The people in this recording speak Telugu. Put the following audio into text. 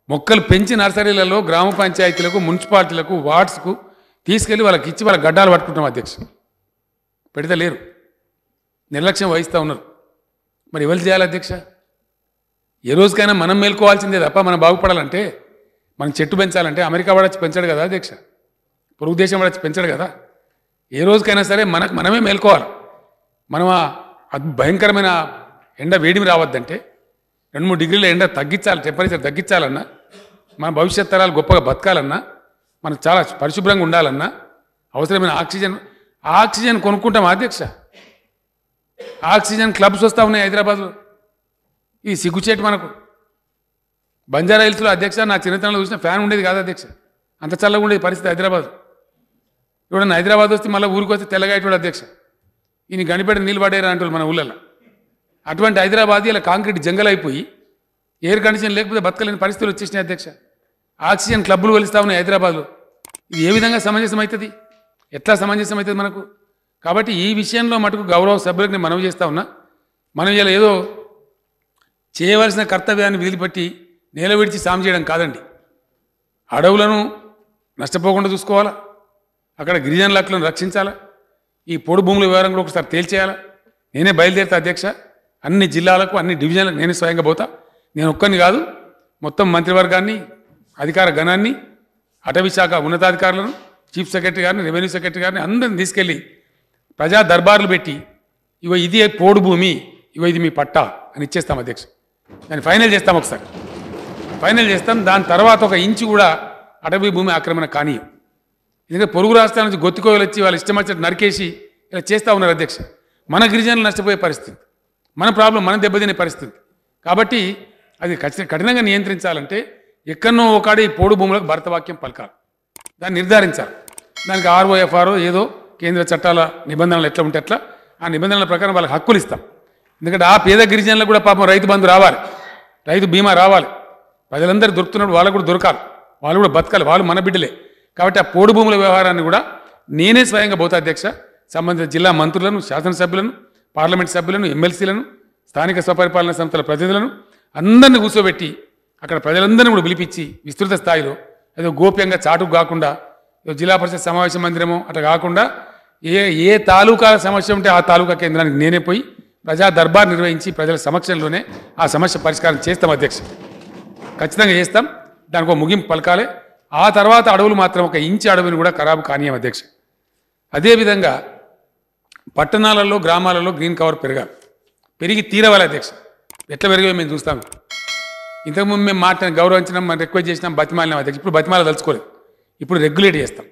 మొక్కలు పెంచి నర్సరీలలో గ్రామ పంచాయతీలకు మున్సిపాలిటీలకు వార్డ్స్కు తీసుకెళ్ళి వాళ్ళకి ఇచ్చి వాళ్ళ గడ్డాలు పట్టుకుంటాం అధ్యక్ష. పెడితే లేరు, నిర్లక్ష్యం వహిస్తూ ఉన్నారు. మరి ఎవరు చేయాలి అధ్యక్ష? ఏ రోజుకైనా మనం మేల్కోవాల్సిందే తప్ప మనం బాగుపడాలంటే, మనం చెట్టు పెంచాలంటే అమెరికా వాడొచ్చి పెంచాడు కదా అధ్యక్ష, పొరుగు దేశం వాడొచ్చి పెంచాడు కదా. ఏ రోజుకైనా సరే మనమే మేల్కోవాలి. మనం భయంకరమైన ఎండ వేడిమి రావద్దంటే 2-3 డిగ్రీల ఎండ తగ్గించాలి, టెంపరేచర్ తగ్గించాలన్నా, మన భవిష్యత్ తరాలు గొప్పగా బతకాలన్నా, మనకు చాలా పరిశుభ్రంగా ఉండాలన్నా అవసరమైన ఆక్సిజన్ కొనుక్కుంటాం అధ్యక్ష. ఆక్సిజన్ క్లబ్స్ వస్తూ ఉన్నాయి హైదరాబాద్లో. ఇది సిగ్గుచేటు మనకు. బంజారా హిల్స్లో అధ్యక్ష నా చిన్నతనంలో చూసిన ఫ్యాన్ ఉండేది కాదు అధ్యక్ష, అంత చల్లగా ఉండేది పరిస్థితి హైదరాబాద్. ఇప్పుడు హైదరాబాద్ వస్తే మళ్ళీ ఊరికి వస్తే తెల్లగాయటోడు అధ్యక్ష. ఈయన గనిపెడ నీళ్ళు పడేరా అంటారు మన ఊళ్ళలో. అటువంటి హైదరాబాద్ ఇలా కాంక్రీట్ జంగల్ అయిపోయి ఎయిర్ కండిషన్ లేకపోతే బతకలేని పరిస్థితులు వచ్చేసినాయి అధ్యక్ష. ఆక్సిజన్ క్లబ్బులు వెలుస్తూ ఉన్నాయి హైదరాబాద్లో. ఇది ఏ విధంగా సమంజసం అవుతుంది? ఎట్లా సమంజసం అవుతుంది మనకు? కాబట్టి ఈ విషయంలో మటుకు గౌరవ సభ్యులకు నేను మనవి చేస్తూ ఉన్నా. మనం ఇలా ఏదో చేయవలసిన కర్తవ్యాన్ని వదిలిపెట్టి నేల విడిచి సాము చేయడం కాదండి. అడవులను నష్టపోకుండా చూసుకోవాలా, అక్కడ గిరిజనుల హక్కులను రక్షించాలా, ఈ పొడు భూముల వివరం కూడా ఒకసారి తేల్చేయాలా. నేనే బయలుదేరుతా అధ్యక్ష. అన్ని జిల్లాలకు అన్ని డివిజన్లకు నేనే స్వయంగా పోతా. నేను ఒక్కరిని కాదు, మొత్తం మంత్రివర్గాన్ని, అధికార గణాన్ని, అటవీ శాఖ ఉన్నతాధికారులను, చీఫ్ సెక్రటరీ గారిని, రెవెన్యూ సెక్రటరీ గారిని అందరిని తీసుకెళ్ళి ప్రజా దర్బార్లు పెట్టి ఇగో ఇది పోడు భూమి, ఇగో ఇది మీ పట్టా అని ఇచ్చేస్తాం అధ్యక్ష. దాన్ని ఫైనల్ చేస్తాం, ఒకసారి ఫైనల్ చేస్తాం. దాని తర్వాత 1 ఇంచు కూడా అటవీ భూమి ఆక్రమణ కానీయం. ఎందుకంటే పొరుగు రాష్ట్రాల నుంచి గొత్తికోయలు వచ్చి వాళ్ళు ఇష్టం వచ్చినట్టు నరికేసి ఇలా చేస్తూ ఉన్నారు అధ్యక్ష. మన గిరిజనులు నష్టపోయే పరిస్థితి, మన ప్రాబ్లం మనం దెబ్బతినే పరిస్థితి. కాబట్టి అది కఠినంగా నియంత్రించాలంటే ఎక్కడనో ఒకటి పోడు భూములకు భరతవాక్యం పలకాలి, దాన్ని నిర్ధారించాలి. దానికి ROFR ఏదో కేంద్ర చట్టాల నిబంధనలు ఎట్లా ఉంటే అట్లా ఆ నిబంధనల ప్రకారం వాళ్ళకి హక్కులు ఇస్తాం. ఎందుకంటే ఆ పేద గిరిజనులకు కూడా పాపం రైతు బంధు రావాలి, రైతు బీమా రావాలి. ప్రజలందరూ దొరుకుతున్నప్పుడు వాళ్ళకు కూడా దొరకాలి, వాళ్ళు కూడా బతకాలి, వాళ్ళు మన బిడ్డలే. కాబట్టి ఆ పోడు భూముల వ్యవహారాన్ని కూడా నేనే స్వయంగా పోతా అధ్యక్ష. సంబంధిత జిల్లా మంత్రులను, శాసనసభ్యులను, పార్లమెంట్ సభ్యులను, ఎమ్మెల్సీలను, స్థానిక స్వపరిపాలన సంస్థల ప్రతినిధులను అందరినీ కూర్చోబెట్టి అక్కడ ప్రజలందరినీ కూడా పిలిపించి విస్తృత స్థాయిలో ఏదో గోప్యంగా చాటుకు కాకుండా ఏదో జిల్లా పరిషత్ సమావేశ మందిరమో అట్లా కాకుండా ఏ తాలూకాల సమస్య ఉంటే ఆ తాలూకా కేంద్రానికి నేనే పోయి ప్రజా దర్బార్ నిర్వహించి ప్రజల సమక్షంలోనే ఆ సమస్య పరిష్కారం చేస్తాం అధ్యక్ష. ఖచ్చితంగా చేస్తాం. దానికి ఒక ముగింపు పలకాలి. ఆ తర్వాత అడవులు మాత్రం 1 ఇంచు అడవిని కూడా ఖరాబు కానీయం అధ్యక్ష. అదేవిధంగా పట్టణాలలో గ్రామాలలో గ్రీన్ కవర్ పెరిగి తీరవాలి అధ్యక్ష. ఎట్లా పెరిగాయో మేము చూస్తాం. ఇంతకుముందు మేము గౌరవించినాం, మనం రిక్వెస్ట్ చేసినాం, బతిమాలినాం అధ్యక్ష. ఇప్పుడు బతిమాల తలుచుకోలేదు, ఇప్పుడు రెగ్యులేట్ చేస్తాం.